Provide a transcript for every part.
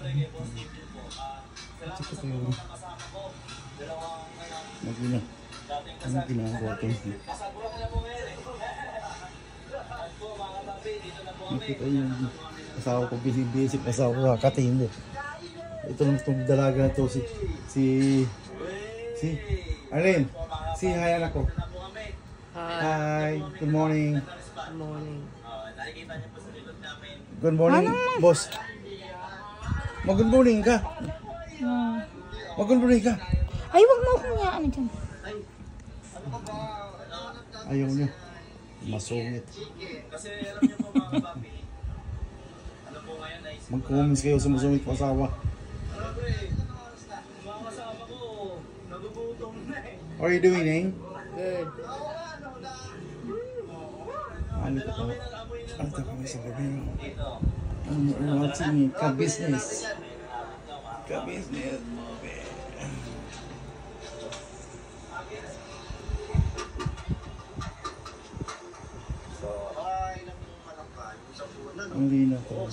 Check ito yung magina. Ano ginagawa ito? Nakita yung asawa ko, busy-busy asawa ko, kakatindi. Ito lang itong dalaga na ito, si Arlene, si hi anak ko. Hi, good morning. Good morning. Good morning, boss. Mag-good morning ka. Mag-good morning ka. Ay, wag mo akong yaan dyan. Ayaw niya. Masungit. Mag-comments kayo sa masungit ko asawa. What are you doing, Ning? Good. Ano ka pa? Ano ka kami sa gabi? Ano watching me? Ka-business. Ka-business. Ang lina to.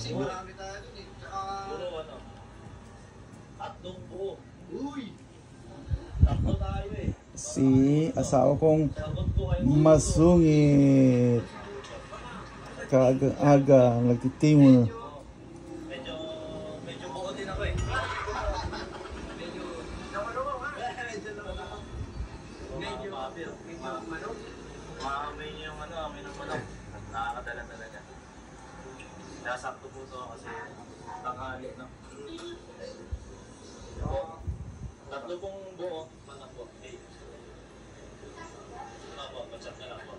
Si asawa kong masungit. Kaaga-aga nagtitimon. Medyo buo din ako eh. Maamoy niyo yung amoy ng manok. Nakakadala talaga. Nasakto po ito kasi tanghali, no? Tatlo pong buo, manok po. Pachat na lang po.